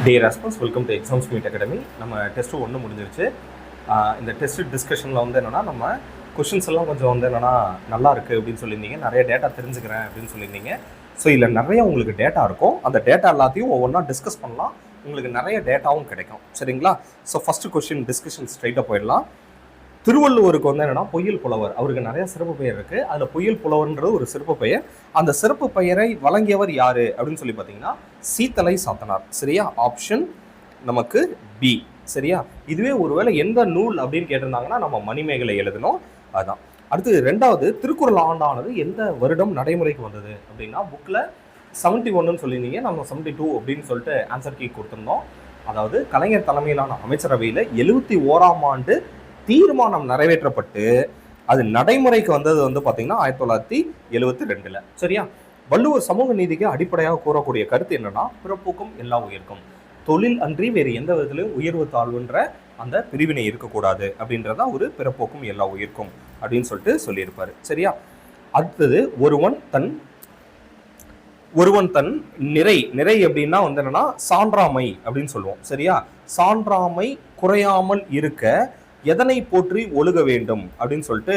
Dear aspirants, welcome to exams meet academy. நம்ம test 1 முடிஞ்சிருச்சு. இந்த டெஸ்ட் டிஸ்கஷனில் வந்து என்னென்னா, நம்ம கொஷின்ஸ் எல்லாம் கொஞ்சம் வந்து என்னென்னா நல்லா இருக்குது அப்படின்னு சொல்லியிருந்தீங்க. நிறைய டேட்டா தெரிஞ்சுக்கிறேன் அப்படின்னு சொல்லியிருந்தீங்க. ஸோ இதில் நிறைய உங்களுக்கு டேட்டா இருக்கும். அந்த டேட்டா எல்லாத்தையும் ஒவ்வொன்றா டிஸ்கஸ் பண்ணலாம். உங்களுக்கு நிறைய டேட்டாவும் கிடைக்கும். சரிங்களா? ஸோ ஃபஸ்ட்டு கொஷின் டிஸ்கஷன் ஸ்ட்ரைட்டாக போயிடலாம். திருவள்ளுவருக்கு வந்து என்னன்னா பொய்யல் புலவர், அவருக்கு நிறைய சிறப்பு பெயர் இருக்கு. அதுல பொய்யல் புலவர்ன்றது ஒரு சிறப்பு பெயர். அந்த சிறப்பு பெயரை வழங்கியவர் யாரு அப்படின்னு சொல்லி பார்த்தீங்கன்னா சீத்தலை சாத்தனார். சரியா? ஆப்ஷன் நமக்கு பி. சரியா? இதுவே ஒருவேளை எந்த நூல் அப்படின்னு கேட்டிருந்தாங்கன்னா நம்ம மணிமேகலை எழுதணும். அதுதான். அடுத்து 2வது, திருக்குறள் ஆண்டானது எந்த வருடம் நடைமுறைக்கு வந்தது அப்படின்னா புக்கில் 71ன்னு சொல்லியிருந்தீங்க. நம்ம 72 அப்படின்னு சொல்லிட்டு ஆன்சர் கீ கொடுத்துருந்தோம். அதாவது கலைஞர் தலைமையிலான அமைச்சரவையில் 71ஆம் ஆண்டு தீர்மானம் நிறைவேற்றப்பட்டு அது நடைமுறைக்கு வந்தது வந்து பார்த்தீங்கன்னா 1972. சரியா? வள்ளுவர் சமூக நீதிக்கு அடிப்படையாக கூறக்கூடிய கருத்து என்னன்னா, பிறப்புக்கும் எல்லா உயிர்க்கும், தொழில் அன்றி வேறு எந்த விதத்திலையும் உயர்வு தாழ்வுன்ற அந்த பிரிவினை இருக்கக்கூடாது அப்படின்றதா ஒரு பிறப்போக்கும் எல்லா உயிர்க்கும் அப்படின்னு சொல்லிட்டு சொல்லியிருப்பாரு. சரியா? அடுத்தது, ஒருவன் தன் நிறை அப்படின்னா வந்து என்னன்னா சான்றாமை அப்படின்னு சொல்லுவோம். சரியா? சான்றாமை குறையாமல் இருக்க எதனை போற்றி ஒழுக வேண்டும் அப்படின்னு சொல்லிட்டு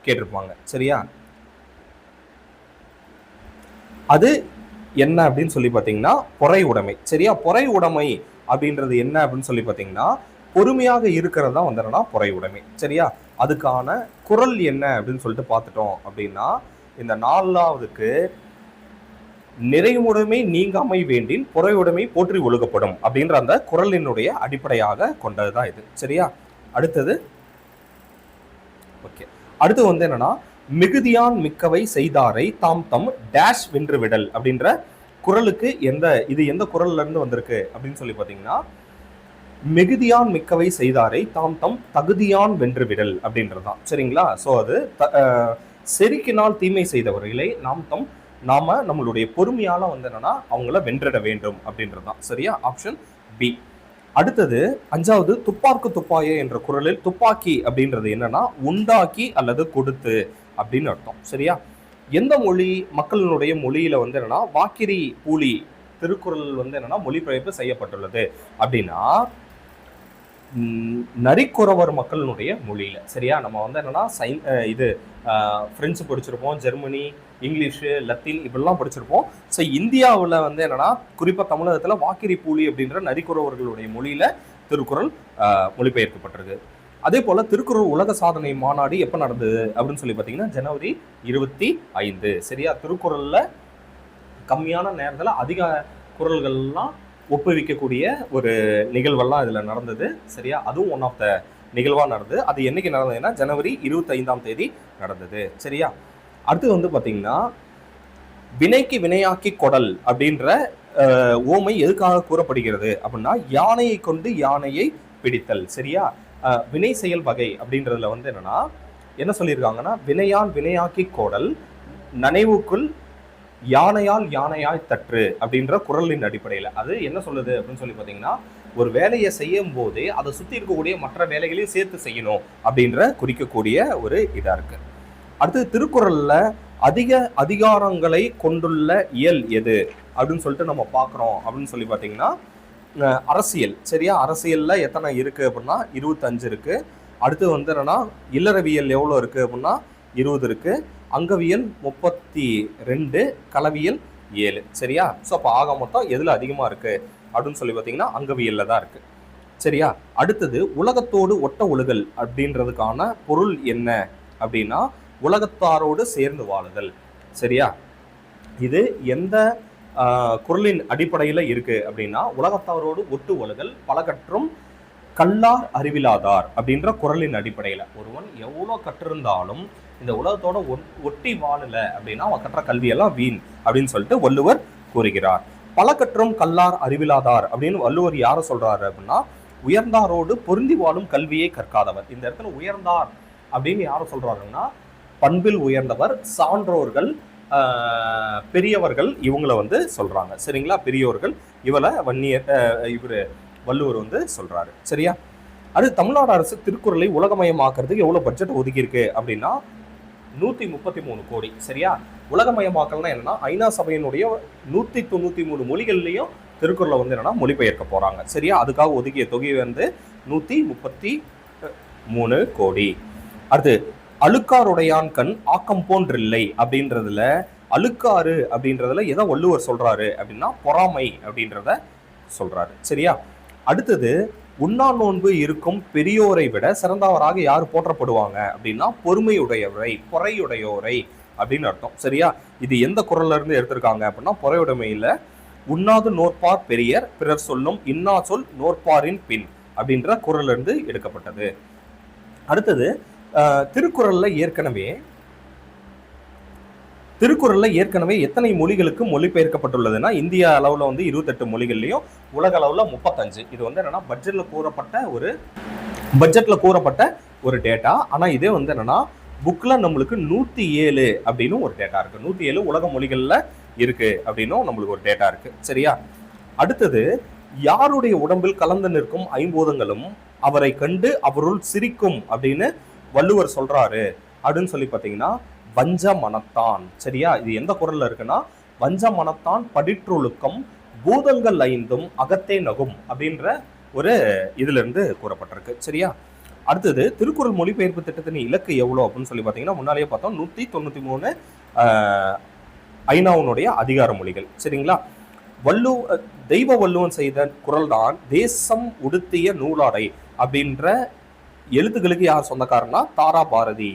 கேட்டிருப்பாங்க. சரியா? அது என்ன அப்படின்னு சொல்லி பார்த்தீங்கன்னா பொறை உடைமை. சரியா? பொறை உடைமை அப்படின்றது என்ன அப்படின்னு சொல்லி பார்த்தீங்கன்னா பொறுமையாக இருக்கிறது தான் வந்து என்னன்னா பொறை உடைமை. சரியா? அதுக்கான குறள் என்ன அப்படின்னு சொல்லிட்டு பார்த்துட்டோம் அப்படின்னா, இந்த 4வதுக்கு நிறைவுடைமை நீங்காமை வேண்டின் பொறையுடைமை போற்றி ஒழுகப்படும் அப்படின்ற அந்த குறளினுடைய அடிப்படையாக கொண்டதுதான் இது. சரியா? அடுத்தது வந்து என்னன்னா, மிகுதியான் மிக்கவை செய்தாரை தாம் தம் டேஷ் வென்று விடல் அப்படின்ற குறளுக்கு எந்த குறள்ல இருந்து வந்திருக்கு அப்படின்னு சொல்லி பாத்தீங்கன்னா, மிகுதியான் மிக்கவை செய்தாரை தாம் தம் தகுதியான் வென்று விடல் அப்படின்றதுதான். சரிங்களா? ஸோ அது செருக்கினால் தீமை செய்தவர்களை நாம நம்மளுடைய பொறுமையால வந்து என்னன்னா அவங்கள வென்றிட வேண்டும் அப்படின்றதுதான். சரியா? Option B. அடுத்தது 5வது, துப்பார்க்கு துப்பாய என்ற குறளில் துப்பாக்கி அப்படின்றது என்னன்னா உண்டாக்கி அல்லது கொடுத்து அப்படின்னு அர்த்தம். சரியா? எந்த மொழி மக்களினுடைய மொழியில வந்து என்னன்னா வாக்கிரி பூலி திருக்குறள் வந்து என்னன்னா மொழிபெயர்ப்பு செய்யப்பட்டுள்ளது அப்படின்னா நரிக்குறவர் மக்களினுடைய மொழியில. சரியா? நம்ம வந்து என்னன்னா பிரெஞ்சு படிச்சிருப்போம், ஜெர்மனி, இங்கிலீஷு, லத்தீன் இப்படிலாம் படிச்சிருப்போம். ஸோ இந்தியாவில் வந்து என்னன்னா குறிப்பாக தமிழகத்தில் வாக்கிரி பூலி அப்படின்ற நரிக்குறவர்களுடைய மொழியில திருக்குறள் மொழிபெயர்க்கப்பட்டிருக்கு. அதே போல திருக்குறள் உலக சாதனை மாநாடு எப்போ நடந்தது அப்படின்னு சொல்லி பார்த்தீங்கன்னா ஜனவரி 25. சரியா? திருக்குறள்ல கம்மியான நேரத்தில் அதிக குறள்கள்லாம் ஒப்புவிக்கக்கூடிய ஒரு நிகழ்வெல்லாம் இதில் நடந்தது. சரியா? அதுவும் ஒன் ஆஃப் த நிகழ்வாக நடந்தது. அது என்னைக்கு நடந்ததுன்னா ஜனவரி 25ஆம் தேதி நடந்தது. சரியா? அடுத்து வந்து பார்த்தீங்கன்னா, வினைக்கு வினையாக்கி கொடல் அப்படின்ற ஓமை எதுக்காக கூறப்படுகிறது அப்படின்னா, யானையை கொண்டு யானையை பிடித்தல். சரியா? வினை செயல் வகை அப்படின்றதுல வந்து என்னன்னா என்ன சொல்லியிருக்காங்கன்னா, வினையால் வினையாக்கி கோடல் நனைவுக்குள் யானையால் யானையாய் தற்று அப்படின்ற குறளின் அடிப்படையில் அது என்ன சொல்லுது அப்படின்னு சொல்லி பார்த்தீங்கன்னா, ஒரு வேலையை செய்யும் போதே அதை சுற்றி இருக்கக்கூடிய மற்ற வேலைகளையும் சேர்த்து செய்யணும் அப்படின்ற குறிக்கக்கூடிய ஒரு இதா இருக்கு. அடுத்து, திருக்குறள்ல அதிக அதிகாரங்களை கொண்டுள்ள இயல் எது அப்படின்னு சொல்லிட்டு நம்ம பார்க்குறோம் அப்படின்னு சொல்லி பார்த்தீங்கன்னா அரசியல். சரியா? அரசியல்ல எத்தனை இருக்கு அப்படின்னா 25 இருக்கு. அடுத்து வந்து என்னன்னா இல்லறவியல் எவ்வளோ இருக்கு அப்படின்னா 20 இருக்கு. அங்கவியல் 32, களவியல் 7. சரியா? ஸோ அப்போ ஆக மொத்தம் எதுல அதிகமா இருக்கு அப்படின்னு சொல்லி பார்த்தீங்கன்னா அங்கவியல்ல தான் இருக்கு. சரியா? அடுத்தது, உலகத்தோடு ஒட்ட ஒழுகல் அப்படின்றதுக்கான பொருள் என்ன அப்படின்னா உலகத்தாரோடு சேர்ந்து வாழுதல். சரியா? இது எந்த குறளின் அடிப்படையில் இருக்கு அப்படின்னா, உலகத்தாரோடு ஒட்டு ஒழுகல் பலகற்றும் கல்லார் அறிவிலாதார் அப்படின்ற குறளின் அடிப்படையில் ஒருவன் எவ்வளோ கற்றிருந்தாலும் இந்த உலகத்தோட ஒட்டி வாழல அப்படின்னா அவன் கற்ற கல்வியெல்லாம் வீண் அப்படின்னு சொல்லிட்டு வள்ளுவர் கூறுகிறார். பல கற்றும் கல்லார் அறிவிலாதார் அப்படின்னு வள்ளுவர் யாரை சொல்றாரு அப்படின்னா, உயர்ந்தாரோடு பொருந்தி வாழும் கல்வியை கற்காதவர். இந்த இடத்துல உயர்ந்தார் அப்படின்னு யாரை சொல்றாருன்னா, பண்பில் உயர்ந்தவர், சான்றோர்கள், பெரியவர்கள், இவங்களை வந்து சொல்றாங்க. சரிங்களா? பெரியோர்கள் இவரு வள்ளுவர் வந்து சொல்றாரு. சரியா? அது தமிழ்நாடு அரசு திருக்குறளை உலகமயமாக்குறதுக்கு எவ்வளவு பட்ஜெட் ஒதுக்கி இருக்கு அப்படின்னா 133 கோடி. சரியா? உலகமயமாக்கல்னா என்னன்னா ஐநா சபையினுடைய 193 மொழிகள்லையும் திருக்குறளை வந்து என்னன்னா மொழிபெயர்க்க போறாங்க. சரியா? அதுக்காக ஒதுக்கிய தொகை வந்து 133 கோடி. அடுத்து அழுக்காருடையான் கண் ஆக்கம் போன்றில்லை அப்படின்றதுல அழுக்காறு அப்படின்றதுல எதை வள்ளுவர் சொல்றாரு அப்படின்னா பொறாமை அப்படின்றத சொல்றாரு. சரியா? அடுத்தது உண்ணா நோன்பு இருக்கும் பெரியோரை விட சிறந்தவராக யார் போற்றப்படுவாங்க அப்படின்னா பொறுமையுடையவரை, பொறையுடையோரை அப்படின்னு அர்த்தம். சரியா? இது எந்த குறள்ல இருந்து எடுத்திருக்காங்க அப்படின்னா பொறையுடைமையில உண்ணாது நோற்பார் பெரியர் பிறர் சொல்லும் இன்னா சொல் நோற்பாரின் பின் அப்படின்ற குறள்ல இருந்து எடுக்கப்பட்டது. அடுத்தது திருக்குறள்ல ஏற்கனவே எத்தனை மொழிகளுக்கு மொழிபெயர்க்கப்பட்டுள்ளதுன்னா இந்திய அளவுல வந்து 28 மொழிகள்லையும் உலக அளவுல 35. இது வந்து என்னன்னா பட்ஜெட்ல கூறப்பட்ட ஒரு டேட்டா. ஆனா இதே வந்து என்னன்னா புக்ல நம்மளுக்கு 107 அப்படின்னு ஒரு டேட்டா இருக்கு. 107 உலக மொழிகள்ல இருக்கு அப்படின்னும் நம்மளுக்கு ஒரு டேட்டா இருக்கு. சரியா? அடுத்தது யாருடைய உடம்பில் கலந்து நிற்கும் ஐம்பூதங்களும் அவரை கண்டு அவருள் சிரிக்கும் அப்படின்னு வள்ளுவர் சொல்றாரு அப்படின்னு சொல்லி பாத்தீங்கன்னா வஞ்ச மனத்தான். சரியா? இது எந்த குறள்ல இருக்குன்னா வஞ்ச மனத்தான் படிற்றொழுக்கம் பூதங்கள் 5 அகத்தே நகும் அப்படின்ற ஒரு இதுல இருந்து கூறப்பட்டிருக்கு. சரியா? அடுத்தது திருக்குறள் மொழிபெயர்ப்பு திட்டத்தின் இலக்கு எவ்வளவு அப்படின்னு சொல்லி பாத்தீங்கன்னா முன்னாலேயே பார்த்தோம் 193 ஐநாவுடைய அதிகார மொழிகள். சரிங்களா? தெய்வ வள்ளுவன் செய்த குறள் தான் தேசம் உடுத்திய நூலாடை அப்படின்ற எழுத்துக்களுக்கு யார் சொந்தக்காரன்னா தாரா பாரதி.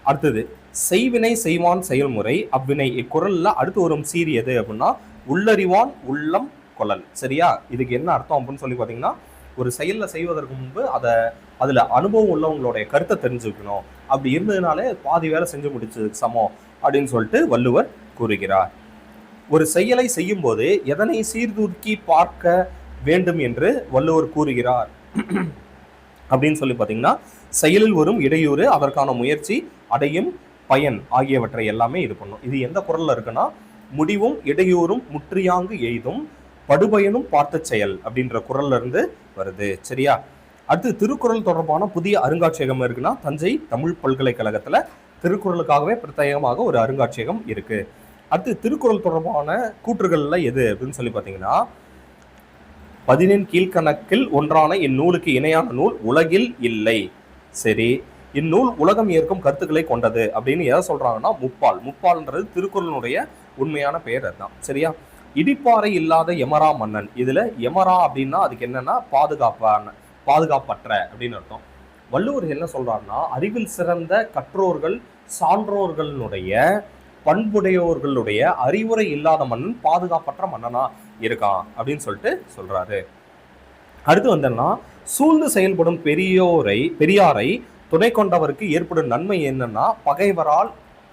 அடுத்தது செய்வினை செய்வான் செயல்முறை அவ்வினை இக்குறள்ல அடுத்து வரும் சீரியது அப்படின்னா உள்ளறிவான் உள்ளம் கொள்ளல். சரியா? இதுக்கு என்ன அர்த்தம் அப்படின்னு சொல்லி பாத்தீங்கன்னா ஒரு செயல்ல செய்வதற்கு முன்பு அதுல அனுபவம் உள்ளவங்களுடைய கருத்தை தெரிஞ்சுக்கணும். அப்படி இருந்ததுனாலே பாதி வேலை செஞ்சு முடிச்சது சமம் அப்படின்னு சொல்லிட்டு வள்ளுவர் கூறுகிறார். ஒரு செயலை செய்யும் போது எதனை சீர்தூக்கி பார்க்க வேண்டும் என்று வள்ளுவர் கூறுகிறார் அப்படின்னு சொல்லி பாத்தீங்கன்னா செயலில் வரும் இடையூறு, அதற்கான முயற்சி, அடையும் பயன் ஆகியவற்றை எல்லாமே இது பண்ணும். இது எந்த குறள்ல இருக்குன்னா முடிவும் இடையூறும் முற்றியாங்கு எய்தும் படுபயனும் பார்த்த செயல் அப்படின்ற குறள்ல இருந்து வருது. சரியா? அடுத்து திருக்குறள் தொடர்பான புதிய அருங்காட்சியகம் இருக்குன்னா தஞ்சை தமிழ் பல்கலைக்கழகத்துல திருக்குறளுக்காகவே பிரத்யேகமாக ஒரு அருங்காட்சியகம் இருக்கு. அடுத்து திருக்குறள் தொடர்பான கூற்றுகள்ல எது அப்படின்னு சொல்லி பாத்தீங்கன்னா 17 கீழ்கணக்கில் ஒன்றான இந்நூலுக்கு இணையான நூல் உலகில் இல்லை. சரி, இந்நூல் உலகம் ஏற்கும் கருத்துக்களை கொண்டது அப்படின்னு எதை சொல்றாங்கன்னா முப்பால்ன்றது திருக்குறளுடைய உண்மையான பெயர் அதுதான். சரியா? இடிப்பாறை இல்லாத எமரா மன்னன். இதுல எமரா அப்படின்னா அதுக்கு என்னன்னா பாதுகாப்பற்ற அப்படின்னு அர்த்தம். வள்ளுவர் என்ன சொல்றாருன்னா அறிவில் சிறந்த கற்றோர்கள் சான்றோர்களுடைய பண்புடையோர்களுடைய அறிவுரை இல்லாத மன்னன் பாதுகாப்பற்ற மன்னனா இருக்கான் அப்படின்னு சொல்லிட்டு சொல்றாரு. அடுத்து வந்தோம்னா சூழ்ந்து செயல்படும் பெரியாரை துணை கொண்டவருக்கு ஏற்படும் நன்மை என்னன்னா பகைவரால்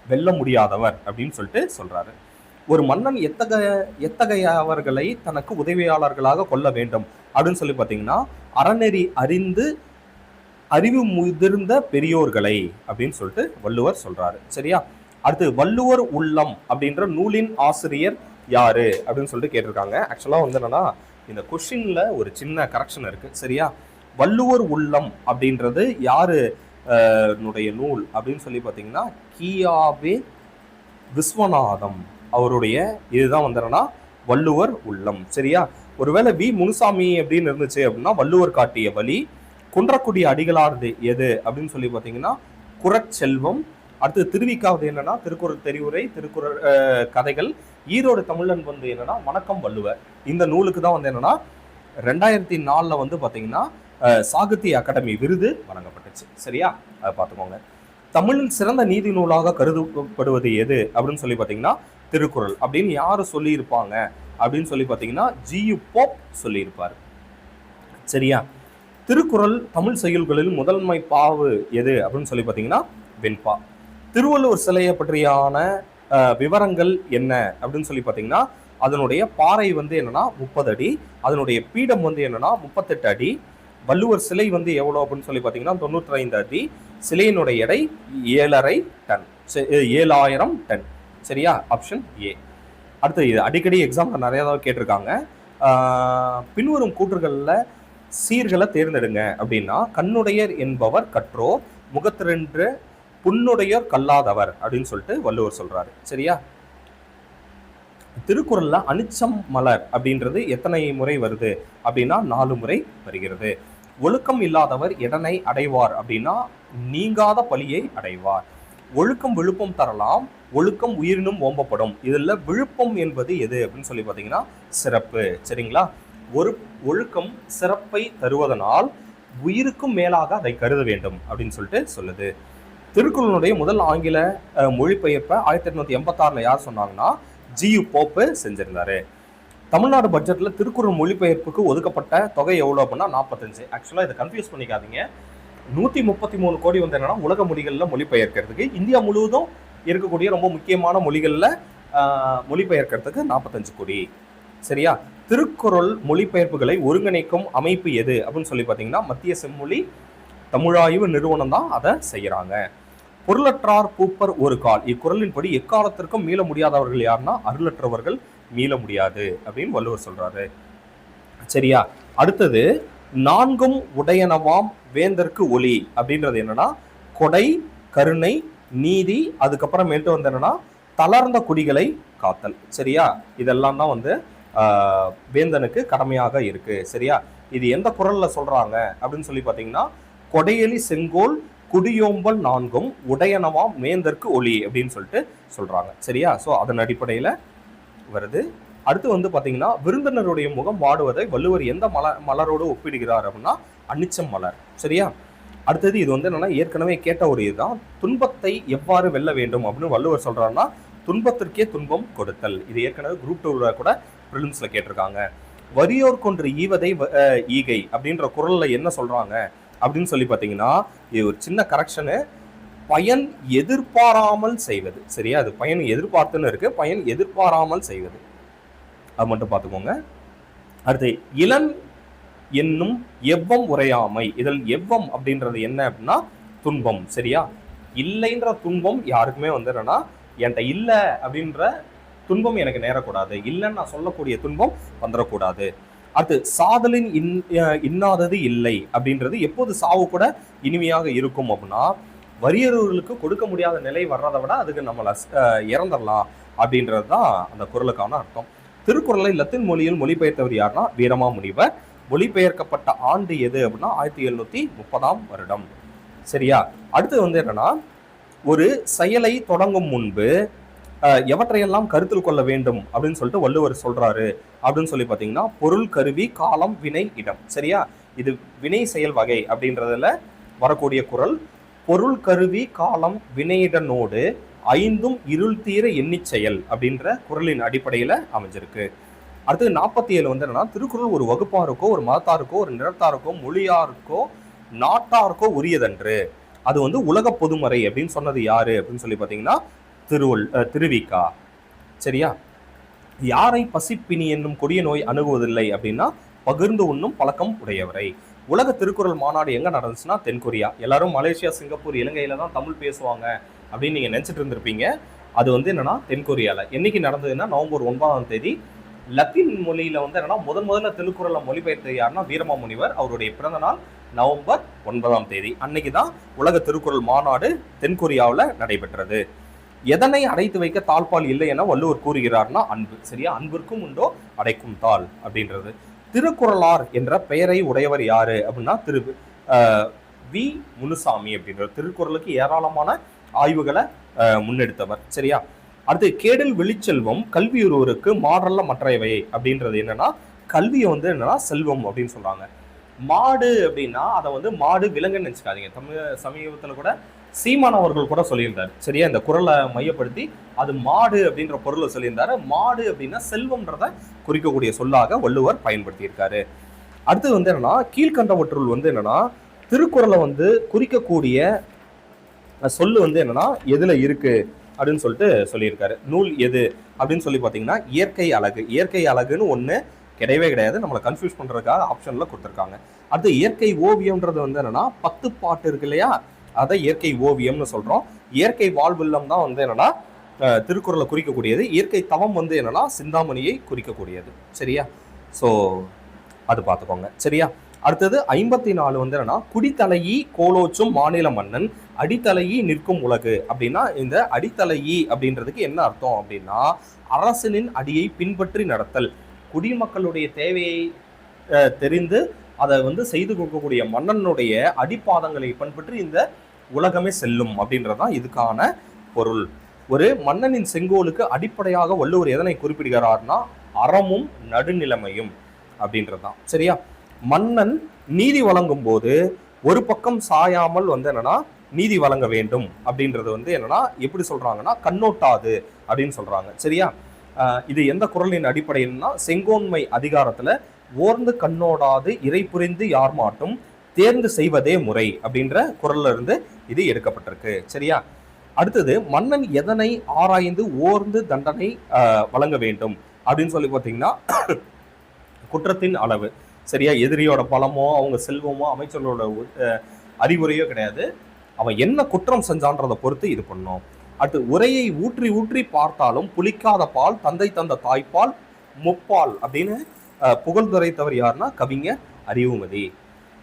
வெல்ல முடியாதவர் அப்படின்னு சொல்லிட்டு சொல்றாரு. ஒரு மன்னன் எத்தகையவர்களை தனக்கு உதவியாளர்களாக கொள்ள வேண்டும் அப்படின்னு சொல்லி பாத்தீங்கன்னா அறநெறி அறிந்து அறிவு முதிர்ந்த பெரியோர்களை அப்படின்னு சொல்லிட்டு வள்ளுவர் சொல்றாரு. சரியா? அடுத்து வள்ளுவர் உள்ளம் அப்படின்ற நூலின் ஆசிரியர் யாரு அப்படின்னு சொல்லிட்டு கேட்டிருக்காங்க. ஆக்சுவலா வந்து என்னன்னா இந்த கொஸ்டின்ல ஒரு சின்ன கரெக்ஷன் இருக்கு. சரியா? வள்ளுவர் உள்ளம் அப்படின்றது யாரு நூல் அப்படின்னு சொல்லி பாத்தீங்கன்னா கியாவே விஸ்வநாதம் அவருடைய இதுதான் வந்துன்னா வள்ளுவர் உள்ளம். சரியா? ஒருவேளை வி முனுசாமி அப்படின்னு இருந்துச்சு அப்படின்னா வள்ளுவர் காட்டிய வழி. குன்றக்குடி அடிகளாரது எது அப்படின்னு சொல்லி பாத்தீங்கன்னா குறச்செல்வம். அடுத்து திருவிக்காவது என்னன்னா திருக்குறள் தெரிவுரை, திருக்குறள் கதைகள். ஈரோடு தமிழன் வந்து என்னன்னா வணக்கம் வள்ளுவர். இந்த நூலுக்கு தான் வந்து என்னன்னா 2004 வந்து பாத்தீங்கன்னா சாகித்ய அகாடமி விருது வழங்கப்பட்டுச்சு. சரியா? அதை பார்த்துக்கோங்க. தமிழில் சிறந்த நீதி நூலாக கருதப்படுவது எது அப்படின்னு சொல்லி பாத்தீங்கன்னா திருக்குறள் அப்படின்னு யாரு சொல்லியிருப்பாங்க அப்படின்னு சொல்லி பாத்தீங்கன்னா ஜியு போப் சொல்லியிருப்பாரு. சரியா? திருக்குறள் தமிழ் செய்யுள்களில் முதன்மை பாவு எது அப்படின்னு சொல்லி பாத்தீங்கன்னா வெண்பா. திருவள்ளுவர் சிலையை பற்றியான விவரங்கள் என்ன அப்படின்னு சொல்லி பாத்தீங்கன்னா அதனுடைய பாறை வந்து என்னன்னா 30 அடி, அதனுடைய பீடம் வந்து என்னன்னா 38 அடி. வள்ளுவர் சிலை வந்து எவ்வளவு அப்படின்னு சொல்லி பாத்தீங்கன்னா 95 அடி. சிலையினுடைய எடை 7,5 டன், 7,000 டன். சரியா? Option A. அடுத்து இது அடிக்கடி எக்ஸாம்ல நிறைய தடவை கேட்டிருக்காங்க. பின்வரும் கூற்றுகள்ல சீர்களை தேர்ந்தெடுங்க அப்படின்னா கண்ணுடையர் என்பவர் கற்றோர், முகத்திரன்று புண்ணுடையர் கல்லாதவர் அப்படின்னு சொல்லிட்டு வள்ளுவர் சொல்றாரு. சரியா? திருக்குறள்ல அனிச்சம் மலர் அப்படின்றது எத்தனை முறை வருது அப்படின்னா 4 முறை வருகிறது. ஒழுக்கம் இல்லாதவர் எதனை அடைவார் அப்படின்னா நீங்காத பழியை அடைவார். ஒழுக்கம் விழுப்பம் தரலாம், ஒழுக்கம் உயிரினும் ஓம்பப்படும். இதுல விழுப்பம் என்பது எது அப்படின்னு சொல்லி பார்த்தீங்கன்னா சிறப்பு. சரிங்களா? ஒரு ஒழுக்கம் சிறப்பை தருவதனால் உயிருக்கும் மேலாக அதை கருத வேண்டும் அப்படின்னு சொல்லிட்டு சொல்லுது. திருக்குறளுடைய முதல் ஆங்கில மொழிபெயர்ப்பை 1886 யார் சொன்னாங்கன்னா ஜியு போப்பு செஞ்சிருந்தாரு. தமிழ்நாடு பட்ஜெட்ல திருக்குறள் மொழிபெயர்ப்புக்கு ஒதுக்கப்பட்ட தொகை எவ்வளவு அப்படின்னா 45. ஆக்சுவலா இதை கன்ஃபியூஸ் பண்ணிக்காதீங்க. 133 கோடி வந்து என்னன்னா உலக மொழிகள்ல மொழிபெயர்க்கிறதுக்கு, இந்தியா முழுவதும் இருக்கக்கூடிய ரொம்ப முக்கியமான மொழிகள்ல மொழிபெயர்க்கிறதுக்கு 45 கோடி. சரியா? திருக்குறள் மொழிபெயர்ப்புகளை ஒருங்கிணைக்கும் அமைப்பு எது அப்படின்னு சொல்லி பார்த்தீங்கன்னா மத்திய செம்மொழி தமிழாய்வு நிறுவனம் தான் அதை செய்யறாங்க. பொருளற்றார் பூப்பர் ஒரு கால். இக்குறளின்படி எக்காலத்திற்கும் மீள முடியாதவர்கள் யாருன்னா அருளற்றவர்கள் மீள முடியாது அப்படின்னு வள்ளுவர் சொல்றாரு. சரியா? அடுத்தது, நான்கும் உடையனவாம் வேந்தற்கு ஒளி அப்படின்றது என்னன்னா கொடை, கருணை, நீதி, அதுக்கப்புறமேட்டு வந்து என்னன்னா தளர்ந்த குடிகளை காத்தல். சரியா? இதெல்லாம் தான் வந்து வேந்தனுக்கு கடமையாக இருக்கு. சரியா? இது எந்த குறள்ல சொல்றாங்க அப்படின்னு சொல்லி பார்த்தீங்கன்னா கொடையலி செங்கோல் குடியோம்பல் நான்கும் உடையனவாம் வேந்தற்கு ஒளி அப்படின்னு சொல்லிட்டு சொல்றாங்க. சரியா? ஸோ அதன் அடிப்படையில் வருது. அடுத்து வந்து பார்த்தீங்கன்னா விருந்தினருடைய முகம் வாடுவதை வள்ளுவர் எந்த மலரோடு ஒப்பிடுகிறார் அப்படின்னா அனிச்சம் மலர். சரியா? அடுத்தது இது வந்து என்னன்னா ஏற்கனவே கேட்ட ஒரு இதுதான், துன்பத்தை எவ்வாறு வெல்ல வேண்டும் அப்படின்னு வள்ளுவர் சொல்றாருன்னா துன்பத்திற்கே துன்பம் கொடுத்தல். இது ஏற்கனவே குரூப் 2 கூட ப்ரிலிம்ஸ்ல கேட்டிருக்காங்க. வறியோர் கொன்று ஈவதை ஈகை அப்படின்ற குறள்ல என்ன சொல்றாங்க அப்படின்னு சொல்லி பார்த்தீங்கன்னா இது ஒரு சின்ன கரெக்ஷனு, பயன் எதிர்பாராமல் செய்வது. சரியா? அது பயன் எதிர்பார்த்துன்னு இருக்கு, பயன் எதிர்பாராமல் செய்வது, அது மட்டும் பார்த்துக்கோங்க. அடுத்து, இளன் என்னும் எவ்வம் உரையாமை. இதில் எவ்வம் அப்படின்றது என்ன அப்படின்னா துன்பம். சரியா? இல்லைன்ற துன்பம் யாருக்குமே வந்து என்னன்னா என்கிட்ட இல்லை அப்படின்ற துன்பம் எனக்கு நேரக்கூடாது, இல்லைன்னு நான் சொல்லக்கூடிய துன்பம் வந்துடக்கூடாது. அடுத்து, சாதலின் இன்னாதது இல்லை அப்படின்றது எப்போது சாவு கூட இனிமையாக இருக்கும் அப்படின்னா வறியவர்களுக்கு கொடுக்க முடியாத நிலை வர்றதை விட அதுக்கு நம்மளை இறந்துடலாம் அப்படின்றது தான் அந்த குறளுக்கான அர்த்தம். திருக்குறளை லத்தீன் மொழியில் மொழிபெயர்த்தவர் யாருன்னா வீரமாமுனிவர். மொழிபெயர்க்கப்பட்ட ஆண்டு எது அப்படின்னா 1730ஆம் வருடம். சரியா? அடுத்து வந்து என்னன்னா ஒரு செயலை தொடங்கும் முன்பு எவற்றையெல்லாம் கருத்தில் கொள்ள வேண்டும் அப்படின்னு சொல்லிட்டு வள்ளுவர் சொல்றாரு அப்படின்னு சொல்லி பார்த்தீங்கன்னா பொருள், கருவி, காலம், வினை, இடம். சரியா? இது வினை செயல் வகை அப்படின்றதுல வரக்கூடிய குறள். பொருள், கருவி, காலம், வினையிடனோடு ஐந்தும் இருள் தீர எண்ணிச் செயல் அப்படின்ற குறளின் அடிப்படையில் அமைஞ்சிருக்கு. அடுத்து 47 வந்து என்னன்னா திருக்குறள் ஒரு வகுப்பாருக்கோ, ஒரு மதத்தாருக்கோ, ஒரு நிறத்தாருக்கோ, மொழியாருக்கோ, நாட்டாருக்கோ உரியதன்று. அது வந்து உலக பொதுமறை அப்படின்னு சொன்னது யாரு அப்படின்னு சொல்லி பார்த்தீங்கன்னா திருவிக்கா. சரியா? யாரை பசிப்பினி என்னும் கொடிய நோய் அணுகுவதில்லை அப்படின்னா பகிர்ந்து உண்ணும் பழக்கம் உடையவரை. உலக திருக்குறள் மாநாடு எங்க நடந்துச்சுன்னா தென்கொரியா. எல்லாரும் மலேசியா, சிங்கப்பூர், இலங்கையில தான் தமிழ் பேசுவாங்க அப்படின்னு நீங்க நினைச்சிட்டு இருந்திருப்பீங்க. அது வந்து என்னன்னா தென்கொரியால. என்னைக்கு நடந்ததுன்னா நவம்பர் 9ஆம் தேதி. லத்தீன் மொழியில வந்து என்னன்னா முதல்ல திருக்குறளை மொழிபெயர்த்தது யாருன்னா வீரமாமுனிவர். அவருடைய பிறந்த நாள் நவம்பர் 9ஆம் தேதி. அன்னைக்கு தான் உலக திருக்குறள் மாநாடு தென்கொரியாவில் நடைபெற்றது. எதனை அடைத்து வைக்க தாழ்பால் இல்லை என வள்ளுவர் கூறுகிறார்னா அன்பு. சரியா? அன்பிற்கும் உண்டோ அடைக்கும் தாள் அப்படின்றது. திருக்குறளார் என்ற பெயரை உடையவர் யாரு அப்படின்னா வி முனுசாமி அப்படின்றது. திருக்குறளுக்கு ஏராளமான ஆய்வுகளை முன்னெடுத்தவர். சரியா? அடுத்து, கேடில் வெளிச்செல்வம் கல்வியுறவருக்கு மாடல்ல மற்றையவை அப்படின்றது என்னன்னா கல்வியை வந்து என்னன்னா செல்வம் அப்படின்னு சொல்றாங்க. மாடு அப்படின்னா அதை வந்து மாடு விலங்குன்னு நினைச்சுக்காதீங்க. சமீபத்துல கூட சீமானவர்கள் கூட சொல்லியிருந்தாரு. சரியா? இந்த குறளை மையப்படுத்தி அது மாடு அப்படின்ற பொருளை சொல்லியிருந்தாரு. மாடு அப்படின்னா செல்வம்ன்றத குறிக்கக்கூடிய சொல்லாக வள்ளுவர் பயன்படுத்தியிருக்காரு. அடுத்து வந்து என்னன்னா கீழ்கண்டவற்றுள் வந்து என்னன்னா திருக்குறளை வந்து குறிக்கக்கூடிய சொல்லு வந்து என்னன்னா எதுல இருக்கு அப்படின்னு சொல்லிட்டு சொல்லியிருக்காரு. நூல் எது அப்படின்னு சொல்லி பார்த்தீங்கன்னா இயற்கை அழகு. இயற்கை அழகுன்னு ஒன்று கிடையவே கிடையாது, நம்மளை கன்ஃபியூஸ் பண்ணுறதுக்காக ஆப்ஷனில் கொடுத்துருக்காங்க. அடுத்து இயற்கை ஓவியம்ன்றது வந்து என்னன்னா 10 பாட்டு இருக்கு இல்லையா, அதை இயற்கை ஓவியம்னு சொல்கிறோம். இயற்கை வாழ்வில்லம் தான் வந்து என்னன்னா திருக்குறளை குறிக்கக்கூடியது. இயற்கை தவம் வந்து என்னன்னா சிந்தாமணியை குறிக்கக்கூடியது. சரியா? ஸோ அது பார்த்துக்கோங்க. சரியா? அடுத்தது 54 வந்து என்னன்னா, குடித்தலையி கோலோச்சும் மாநில மன்னன் அடித்தலையி நிற்கும் உலகு. அப்படின்னா இந்த அடித்தலையி அப்படின்றதுக்கு என்ன அர்த்தம் அப்படின்னா, அரசனின் அடியை பின்பற்றி நடத்தல், குடிமக்களுடைய தேவையை தெரிந்து அதை வந்து செய்து கொடுக்கக்கூடிய மன்னனுடைய அடிப்பாதங்களை பின்பற்றி இந்த உலகமே செல்லும் அப்படின்றதான் இதுக்கான பொருள். ஒரு மன்னனின் செங்கோலுக்கு அடிப்படையாக வள்ளுவர் எதனை குறிப்பிடுகிறார்னா, அறமும் நடுநிலைமையும் அப்படின்றதுதான். சரியா? மன்னன் நீதி வழங்கும் போது ஒரு பக்கம் சாயாமல் வந்து என்னன்னா நீதி வழங்க வேண்டும் அப்படின்றது வந்து என்னன்னா எப்படி சொல்றாங்கன்னா, கண்ணோட்டாது அப்படின்னு சொல்றாங்க. சரியா? இது எந்த குறளின் அடிப்படையில்னா, செங்கோன்மை அதிகாரத்துல ஓர்ந்து கண்ணோடாது இறை புரிந்து யார் மாட்டும் தேர்ந்து செய்வதே முறை அப்படின்ற குறள்ல இருந்து இது எடுக்கப்பட்டிருக்கு. சரியா? அடுத்தது, மன்னன் எதனை ஆராய்ந்து ஓர்ந்து தண்டனை வழங்க வேண்டும் அப்படின்னு சொல்லி பார்த்தீங்கன்னா, குற்றத்தின் அளவு. சரியா? எதிரியோட பலமோ அவங்க செல்வமோ அமைச்சர்களோட அறிவுரையோ கிடையாது, அவன் என்ன குற்றம் செஞ்சான்றதை பொறுத்து இது பண்ணும். அடுத்து, உரையை ஊற்றி ஊற்றி பார்த்தாலும் புளிக்காத பால் தந்தை தந்த தாய்ப்பால் முப்பால் அப்படின்னு புகழ்ந்துரைத்தவர் யாருன்னா கவிஞர் அறிவுமதி.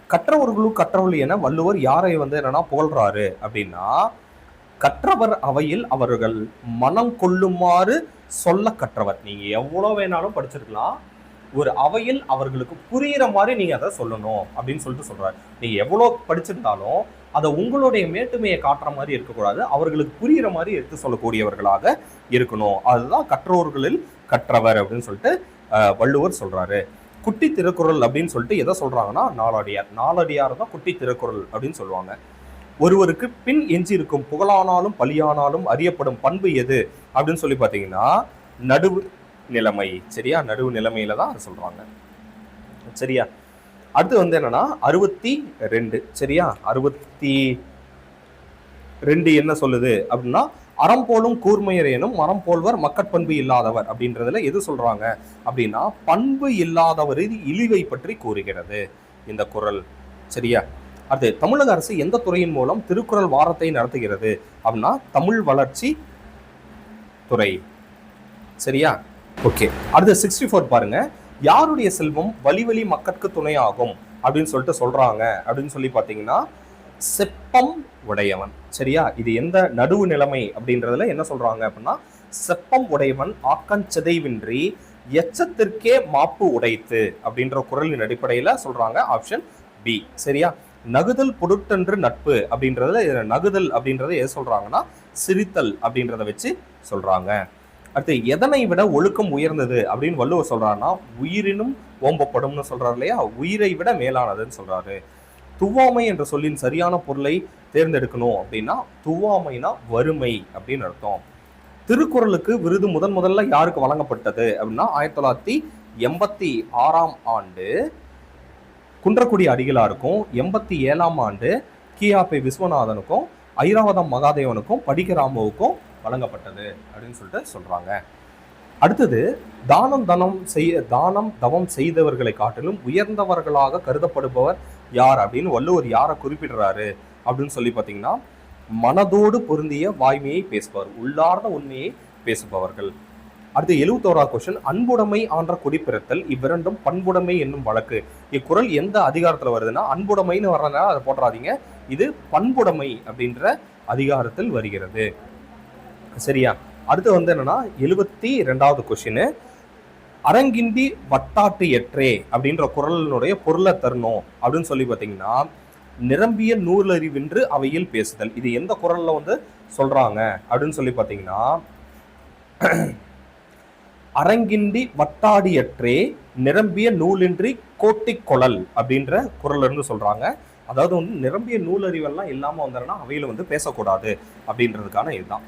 கற்றவர்களும் கற்றவர்கள் என வள்ளுவர் யாரை வந்து என்னன்னா புகழ்றாரு அப்படின்னா, கற்றவர் அவையில் அவர்கள் மனம் கொள்ளுமாறு சொல்ல கற்றவர். நீங்க எவ்வளவு வேணாலும் படிச்சிருக்கலாம், ஒரு அவையில் அவர்களுக்கு புரியுற மாதிரி நீங்க அதை சொல்லணும் அப்படின்னு சொல்லிட்டு சொல்றாரு. நீங்க எவ்வளவு படிச்சிருந்தாலும் அதை உங்களுடைய மேட்டுமையை காட்டுற மாதிரி இருக்கக்கூடாது, அவர்களுக்கு புரியுற மாதிரி எடுத்து சொல்லக்கூடியவர்களாக இருக்கணும். அதுதான் கற்றோர்களில் கற்றவர் அப்படின்னு சொல்லிட்டு வள்ளுவர் சொல்றாரு. குட்டி திருக்குறள் அப்படின்னு சொல்லிட்டு எதை சொல்றாங்கன்னா, நாலடியார் தான் குட்டி திருக்குறள் அப்படின்னு சொல்லுவாங்க. ஒருவருக்கு பின் எஞ்சி இருக்கும் புகழானாலும் பழியானாலும் அறியப்படும் பண்பு எது அப்படின்னு சொல்லி பார்த்தீங்கன்னா, நடுவு நிலைமை. சரியா? நடுவு நிலைமையில தான் சொல்றாங்க. சரியா? அடுத்து வந்து என்னன்னா 62. சரியா? 62 என்ன சொல்லுது அப்படின்னா, அறம் போலும் கூர்மையரேனும் மரம் போல்வர் மக்கட்பண்பு இல்லாதவர் அப்படின்றதுல எது சொல்றாங்க அப்படின்னா, பண்பு இல்லாதவரின் இழிவை பற்றி கூறுகிறது இந்த குறள். சரியா? அடுத்து, தமிழக அரசு எந்த துறையின் மூலம் திருக்குறள் வாரத்தை நடத்துகிறது அப்படின்னா, தமிழ் வளர்ச்சி துறை. சரியா? ஓகே. அடுத்து 64 பாருங்க. யாருடைய செல்வம் வழி வழி மக்களுக்கு துணையாகும் அப்படின்னு சொல்லிட்டு சொல்றாங்க அப்படின்னு சொல்லி பார்த்தீங்கன்னா, செப்பம் உடையவன். சரியா? இது எந்த நடுவு நிலைமை அப்படின்றதுல என்ன சொல்றாங்க அப்படின்னா, செப்பம் உடையவன் ஆக்கஞ்சிதைவின்றி எச்சத்திற்கே மாப்பு உடைத்து அப்படின்ற குறளின் அடிப்படையில சொல்றாங்க. Option B. சரியா? நகுதல் பொருட்டென்று நட்பு அப்படின்றதுல நகுதல் அப்படின்றத எது சொல்றாங்கன்னா, சிரித்தல் அப்படின்றத வச்சு சொல்றாங்க. அடுத்து, எதனை விட ஒழுக்கம் உயர்ந்தது அப்படின்னு வள்ளுவர் சொல்றாருன்னா, உயிரினும் ஓம்பப்படும்னு சொல்றாரு இல்லையா, உயிரை விட மேலானதுன்னு சொல்றாரு. துவாமை என்ற சொல்லின் சரியான பொருளை தேர்ந்தெடுக்கணும் அப்படின்னா, துவாமைனா வறுமை அப்படின்னு அர்த்தம். திருக்குறளுக்கு விருது முதல்ல யாருக்கு வழங்கப்பட்டது அப்படின்னா, 1986ஆம் ஆண்டு குன்றக்குடி அடிகளாருக்கும், 87ஆம் ஆண்டு கியாபே விஸ்வநாதனுக்கும், ஐராவதம் மகாதேவனுக்கும், படிக்கராமுவுக்கும் வழங்கப்பட்டது அப்படின்னு சொல்லிட்டு சொல்றாங்க. அடுத்தது, தானம் தவம் செய்தவர்களை காட்டிலும் உயர்ந்தவர்களாக கருதப்படுபவர் யார் அப்படின்னு வள்ளுவர் யாரை குறிப்பிடுறாரு அப்படின்னு சொல்லி பார்த்தீங்கன்னா, மனதோடு பொருந்திய வாய்மையை பேசுபவர், உள்ளார்ந்த உண்மையை பேசுபவர்கள். அடுத்து 71ஆவது கொஸ்டின், அன்புடைமை ஆன்ற குடிப்பிறத்தல் இவ்விரண்டும் பண்புடைமை என்னும் வழக்கு. இக்குறள் எந்த அதிகாரத்துல வருதுன்னா, அன்புடைமைன்னு வர்றதுனால அதை போட்டுறாதீங்க, இது பண்புடைமை அப்படின்ற அதிகாரத்தில் வருகிறது. சரியா? அடுத்து வந்து என்னன்னா 72ஆவது கொஸ்டின், அரங்கின்றி வட்டாட்டு எற்றே அப்படின்ற குறளினுடைய பொருளை தரணும் அப்படின்னு சொல்லி பார்த்தீங்கன்னா, நிரம்பிய நூலறிவின்று அவையில் பேசுதல். இது எந்த குறள்ல வந்து சொல்றாங்க அப்படின்னு சொல்லி பார்த்தீங்கன்னா, அரங்கின்றி வட்டாடியற்றே நிரம்பிய நூலின்றி கோட்டிக்கொழல் அப்படின்ற குறள்ல இருந்து சொல்றாங்க. அதாவது வந்து நிரம்பிய நூலறிவெல்லாம் இல்லாம வந்தாருன்னா அவையில வந்து பேசக்கூடாது அப்படின்றதுக்கான இதுதான்.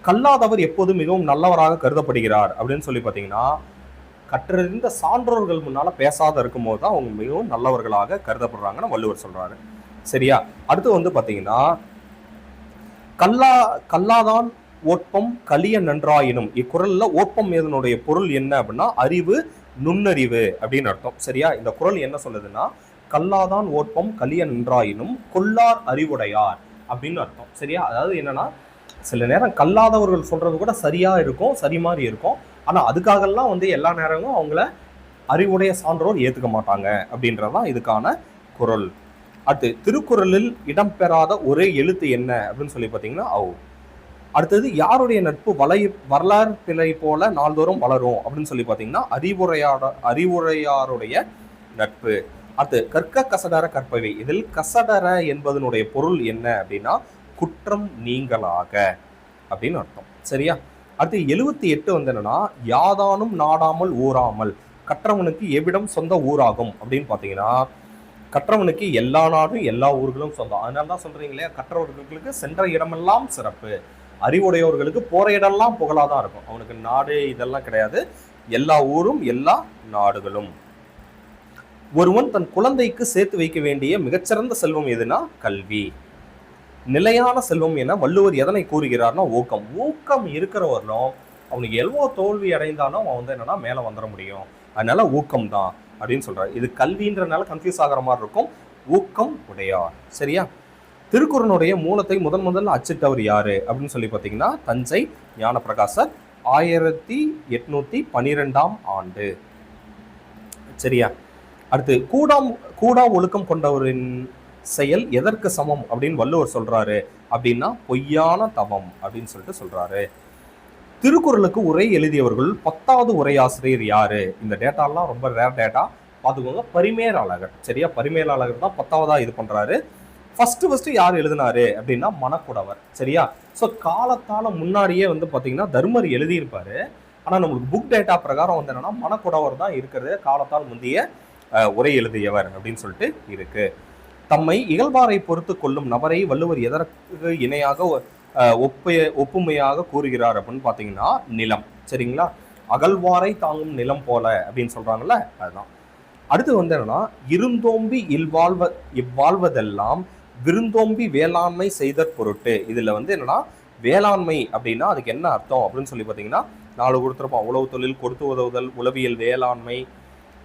கல்லாதவர் எப்போது மிகவும் நல்லவராக கருதப்படுகிறார் அப்படின்னு சொல்லி பார்த்தீங்கன்னா, கற்றறிந்த சான்றோர்கள் முன்னால பேசாத இருக்கும் போது தான் அவங்க மிகவும் நல்லவர்களாக கருதப்படுறாங்கன்னு வள்ளுவர் சொல்றாரு. சரியா? அடுத்து வந்து பார்த்தீங்கன்னா, கல்லாதான் ஓட்பம் கலிய நன்றாயினும். இக்குறள்ல ஓட்பம் இதனுடைய பொருள் என்ன அப்படின்னா, அறிவு, நுண்ணறிவு அப்படின்னு அர்த்தம். சரியா? இந்த குறள் என்ன சொல்லுதுன்னா, கல்லாதான் ஓட்பம் கலிய நன்றாயினும் கொல்லார் அறிவுடையார் அப்படின்னு அர்த்தம். சரியா? அதாவது என்னன்னா, சில நேரம் கல்லாதவர்கள் சொல்றது கூட சரியா இருக்கும், சரி மாதிரி இருக்கும். ஆனா அதுக்காகலாம் வந்து எல்லா நேரமும் அவங்கள அறிவுடைய சான்றோர் ஏத்துக்க மாட்டாங்க அப்படின்றதான் இதுக்கான குறள். அடுத்து திருக்குறளில் இடம்பெறாத ஒரே எழுத்து என்ன அப்படின்னு சொல்லி பார்த்தீங்கன்னா அடுத்தது யாருடைய நட்பு வரலாறு பிழை போல நாள்தோறும் வளரும் அப்படின்னு சொல்லி பார்த்தீங்கன்னா அறிவுரையாருடைய நட்பு. அடுத்து கற்க கசடர கற்பவை. இதில் கசடர என்பதனுடைய பொருள் என்ன அப்படின்னா குற்றம் நீங்களாக அப்படின்னு அர்த்தம். சரியா? அடுத்து 78 வந்து என்னன்னா யாதானும் நாடாமல் ஊராமல். கற்றவனுக்கு எவ்விடம் சொந்த ஊராகும் அப்படின்னு பார்த்தீங்கன்னா கற்றவனுக்கு எல்லா நாடும் எல்லா ஊர்களும் சொந்தம். அதனால தான் சொல்றீங்களே கற்றவர்களுக்கு சென்ற இடமெல்லாம் சிறப்பு, அறிவுடையவர்களுக்கு போற இடம்லாம் புகழாதான் இருக்கும். அவனுக்கு நாடு இதெல்லாம் கிடையாது, எல்லா ஊரும் எல்லா நாடுகளும். ஒருவன் தன் குழந்தைக்கு சேர்த்து வைக்க வேண்டிய மிகச்சிறந்த செல்வம் எதுனா கல்வி. நிலையான செல்வம் என வள்ளுவர் எதனை கூறுகிறார்னா ஊக்கம். ஊக்கம் இருக்கிறவர்களும் அவனுக்கு எவ்வளோ தோல்வி அடைந்தாலும் அவன் வந்து என்னன்னா மேலே வந்துட முடியும். அதனால ஊக்கம் தான் அப்படின்னு சொல்றாரு. இது கல்வின்றனால கன்ஃபியூஸ் ஆகிற மாதிரி இருக்கும். ஊக்கம் உடையார். சரியா? திருக்குறளுடைய மூலத்தை முதல்ல அச்சிட்டவர் யாரு அப்படின்னு சொல்லி பார்த்தீங்கன்னா தஞ்சை ஞானப்பிரகாசர் 1812ஆம் ஆண்டு. சரியா? அடுத்து கூடா ஒழுக்கம் கொண்டவரின் செயல் எதற்கு சமம் அப்படின்னு வள்ளுவர் சொல்றாரு அப்படின்னா பொய்யான தவம் அப்படின்னு சொல்லிட்டு சொல்றாரு. திருக்குறளுக்கு உரை எழுதியவர்கள் 10வது உரையாசிரியர் யாரு? இந்த டேட்டாலாம் ரொம்ப ரேர் டேட்டா, பார்த்துக்கோங்க. பரிமேலழகர். சரியா? பரிமேலழகர் தான் 10வதா இது பண்றாரு. ஃபர்ஸ்ட் யார் எழுதினாரு அப்படின்னா மணக்குடவர். சரியா? ஸோ காலத்தால முன்னாடியே வந்து பார்த்தீங்கன்னா தர்மர் எழுதியிருப்பாரு. ஆனால் நம்மளுக்கு புக் டேட்டா பிரகாரம் வந்து என்னன்னா மணக்குடவர் தான் இருக்கிறது காலத்தால் முந்தைய உரை எழுதியவர் அப்படின்னு சொல்லிட்டு இருக்கு. தம்மை இகழ்வாரை பொறுத்து கொள்ளும் நபரை வள்ளுவர் எதற்கு இணையாக ஒப்புமையாக கூறுகிறார் அப்படின்னு பார்த்தீங்கன்னா நிலம். சரிங்களா? அகழ்வாரை தாங்கும் நிலம் போல அப்படின்னு சொல்றாங்கல்ல, அதுதான். அடுத்து வந்து என்னன்னா இருந்தோம்பி இவ்வாழ்வதெல்லாம் விருந்தோம்பி வேளாண்மை செய்தற் பொருட்டு. இதுல வந்து என்னன்னா வேளாண்மை அப்படின்னா அதுக்கு என்ன அர்த்தம் அப்படின்னு சொல்லி பார்த்தீங்கன்னா 4 கொடுத்துருப்போம். உழவு தொழில், கொடுத்து உதவுதல், உளவியல்,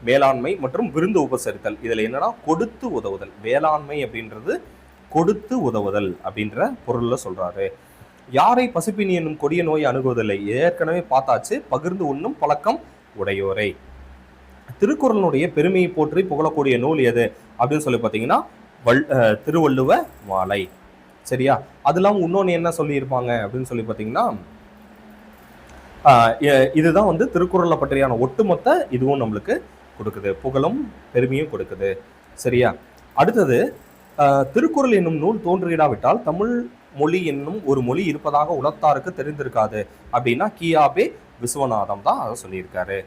வேளாண்மை மற்றும் விருந்து உபசரித்தல். இதுல என்னன்னா கொடுத்து உதவுதல். வேளாண்மை அப்படின்றது கொடுத்து உதவுதல் அப்படின்ற பொருள்ல சொல்றாரு. யாரை பசிப்பினி என்னும் கொடிய நோய் அணுகுவதில்லை. ஏற்கனவே பார்த்தாச்சு. பகிர்ந்து உண்ணும் பழக்கம் உடையோரை. திருக்குறளுடைய பெருமையை போற்றி புகழக்கூடிய நூல் எது அப்படின்னு சொல்லி பார்த்தீங்கன்னா திருவள்ளுவ மாலை. சரியா? அதெல்லாம் இன்னொன்னு என்ன சொல்லியிருப்பாங்க அப்படின்னு சொல்லி பார்த்தீங்கன்னா இதுதான் வந்து திருக்குறளை பற்றியான ஒட்டுமொத்த இதுவும் நம்மளுக்கு கொடுக்குது, புகழும் பெருமையும் கொடுக்குது. சரியா? அடுத்தது திருக்குறள் என்னும் நூல் தோன்றிடாவிட்டால் தமிழ் மொழி என்னும் ஒரு மொழி இருப்பதாக உலகத்தாருக்கு தெரிந்திருக்காது அப்படின்னா கியாபே விஸ்வநாதம் தான் அதை சொல்லியிருக்காரு.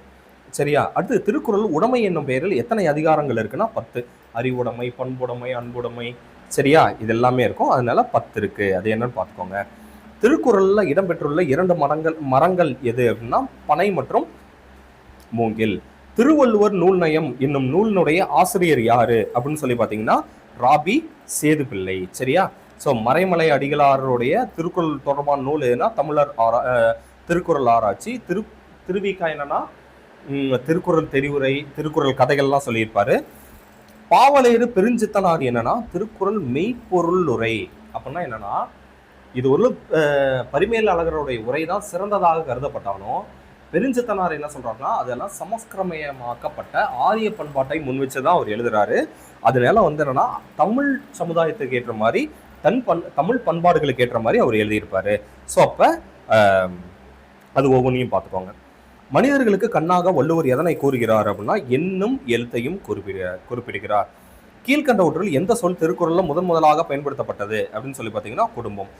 சரியா? அடுத்து திருக்குறள் உடைமை என்னும் பெயரில் எத்தனை அதிகாரங்கள் இருக்குன்னா 10. அறிவுடைமை, பண்புடைமை, அன்புடைமை. சரியா? இது எல்லாமே இருக்கும். அதனால 10 இருக்கு. அது என்னன்னு பார்த்துக்கோங்க. திருக்குறள்ல இடம்பெற்றுள்ள 2 மரங்கள் எது அப்படின்னா பனை மற்றும் மூங்கில். திருவள்ளுவர் நூல்நயம் என்னும் நூலினுடைய ஆசிரியர் யாரு அப்படின்னு சொல்லி பார்த்தீங்கன்னா ராபி சேதுப்பிள்ளை. சரியா? ஸோ மறைமலை அடிகளாருடைய திருக்குறள் தொடர்பான நூல் எதுனா திருக்குறள் ஆராய்ச்சி. திருவிக்கா என்னன்னா திருக்குறள் தெரிவுரை, திருக்குறள் கதைகள்லாம் சொல்லியிருப்பாரு. பாவலேறு பெருஞ்சித்தனார் என்னன்னா திருக்குறள் மெய்ப்பொருள் உரை. அப்படின்னா என்னன்னா இது ஒரு பரிமேலழகருடைய உரை தான் சிறந்ததாக கருதப்பட்டாலும் பெருஞ்சித்தனார் என்ன சொல்றாருன்னா அதெல்லாம் சமஸ்கிரமயமாக்கப்பட்ட ஆரிய பண்பாட்டை முன்வச்சுதான் அவர் எழுதுறாரு. அதனால வந்து என்னன்னா தமிழ் சமுதாயத்துக்கு ஏற்ற மாதிரி தமிழ் பண்பாடுகளுக்கு ஏற்ற மாதிரி அவர் எழுதியிருப்பாரு. ஸோ அப்ப அது ஒவ்வொன்றையும் பார்த்துக்கோங்க. மனிதர்களுக்கு கண்ணாக வள்ளுவர் எதனை கூறுகிறார் அப்படின்னா எண்ணும் எழுத்தையும் குறிப்பிடுகிறார். கீழ்கண்டவற்றில் எந்த சொல் திருக்குறள்ல முதலாக பயன்படுத்தப்பட்டது அப்படின்னு சொல்லி பார்த்தீங்கன்னா குடும்பம்.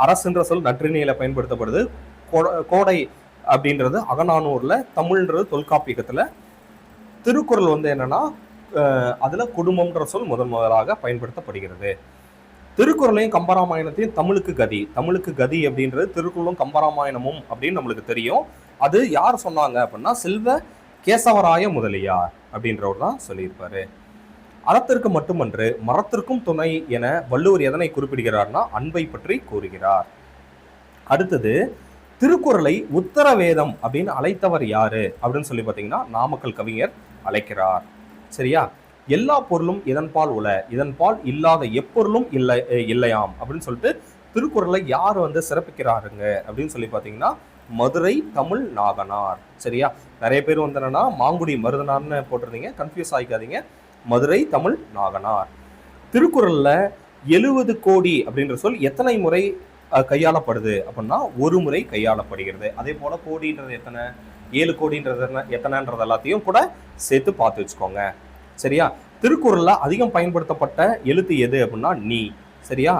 அரசுன்ற சொல் நற்றிணையில பயன்படுத்தப்படுது. கோடை அப்படின்றது அகநானூர்ல, தமிழ்ன்றது தொல்காப்பியத்துல. திருக்குறள் வந்து என்னன்னா அதுல குடும்பம்ன்ற சொல் முதலாக பயன்படுத்தப்படுகிறது. திருக்குறளையும் கம்பராமாயணத்தையும் தமிழுக்கு கதி அப்படின்றது திருக்குறளும் கம்பராமாயணமும் அப்படின்னு நம்மளுக்கு தெரியும். அது யார் சொன்னாங்க அப்படின்னா செல்வ கேசவராய முதலியார் அப்படின்றவர் தான் சொல்லியிருப்பாரு. அறத்திற்கு மட்டுமன்று மரத்திற்கும் துணை என வள்ளுவர் எதனை குறிப்பிடுகிறார்னா அன்பை பற்றி கூறுகிறார். அடுத்தது திருக்குறளை உத்தரவேதம் அப்படின்னு அழைத்தவர் யாரு அப்படின்னு சொல்லி பார்த்தீங்கன்னா நாமக்கல் கவிஞர் அழைக்கிறார். சரியா? எல்லா பொருளும் இதன்பால் இதன்பால் இல்லாத எப்பொருளும் இல்லையாம் அப்படின்னு சொல்லிட்டு திருக்குறளை யார் வந்து சிறப்பிக்கிறாருங்க அப்படின்னு சொல்லி பார்த்தீங்கன்னா மதுரை தமிழ் நாகனார். சரியா? நிறைய பேர் வந்து என்னன்னா மாங்குடி மருதனார்னு போட்டிருந்தீங்க, கன்ஃபியூஸ் ஆகிக்காதீங்க. மதுரை தமிழ் நாகனார். திருக்குறள்ல 70 கோடி அப்படின்ற சொல் எத்தனை முறை கையாளப்படுது அப்படின்னா ஒரு முறை கையாளப்படுகிறது. அதே போல கோடின்றது எத்தனை, 7 கோடின்றது எத்தனைன்றது எல்லாத்தையும் கூட சேர்த்து பார்த்து வச்சுக்கோங்க. சரியா? திருக்குறள்ல அதிகம் பயன்படுத்தப்பட்ட எழுத்து எது அப்படின்னா நீ. சரியா?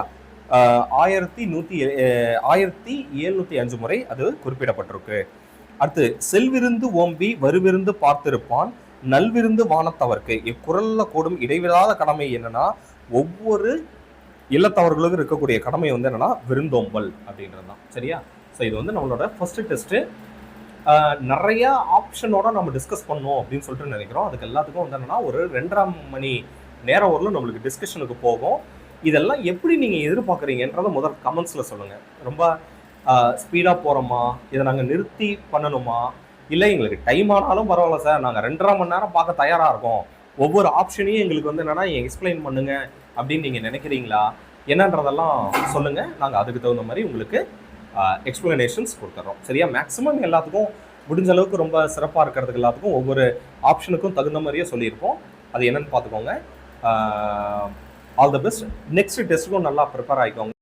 1705 முறை அது குறிப்பிடப்பட்டிருக்கு. அடுத்து, செல்விருந்து ஓம்பி வருவிருந்து பார்த்திருப்பான் நல்விருந்து வானத்தவர்க்கு. இக்குறள்ல கூடும் இடைவிடாத கடமை என்னன்னா, ஒவ்வொரு இல்லத்தவர்களுக்கும் இருக்கக்கூடிய கடமை வந்து என்னன்னா விருந்தோம்பல் அப்படின்றது தான். சரியா? ஸோ இது வந்து நம்மளோட ஃபர்ஸ்ட் டெஸ்ட். நிறைய ஆப்ஷனோட நம்ம டிஸ்கஸ் பண்ணோம் அப்படின்னு சொல்லிட்டு நினைக்கிறோம். அதுக்கு எல்லாத்துக்கும் வந்து என்னன்னா ஒரு 2.5 மணி நேரம் வரலும் நம்மளுக்கு டிஸ்கஷனுக்கு போகும். இதெல்லாம் எப்படி நீங்கள் எதிர்பார்க்குறீங்கன்றதை முதல் கமெண்ட்ஸில் சொல்லுங்கள். ரொம்ப ஸ்பீடாக போகிறோமா, இதை நாங்கள் நிறுத்தி பண்ணணுமா, இல்லை எங்களுக்கு டைம் ஆனாலும் பரவாயில்ல சார், நாங்கள் 2.5 மணி நேரம் பார்க்க தயாராக இருக்கோம், ஒவ்வொரு ஆப்ஷனையும் எங்களுக்கு வந்து என்னென்னா எக்ஸ்பிளைன் பண்ணுங்க அப்படின்னு நீங்கள் நினைக்கிறீங்களா என்னன்றதெல்லாம் சொல்லுங்கள். நாங்கள் அதுக்கு தகுந்த மாதிரி உங்களுக்கு எக்ஸ்பிளனேஷன்ஸ் கொடுத்துட்றோம். சரியா? மேக்ஸிமம் எல்லாத்துக்கும் முடிஞ்ச அளவுக்கு ரொம்ப சிறப்பாக இருக்கிறதுக்கு எல்லாத்துக்கும் ஒவ்வொரு ஆப்ஷனுக்கும் தகுந்த மாதிரியே சொல்லியிருப்போம். அது என்னன்னு பார்த்துக்கோங்க. All the best. நெக்ஸ்ட் டெஸ்ட்டுக்கும் நல்லா ப்ரிப்பேர் ஆகிக்கோங்க.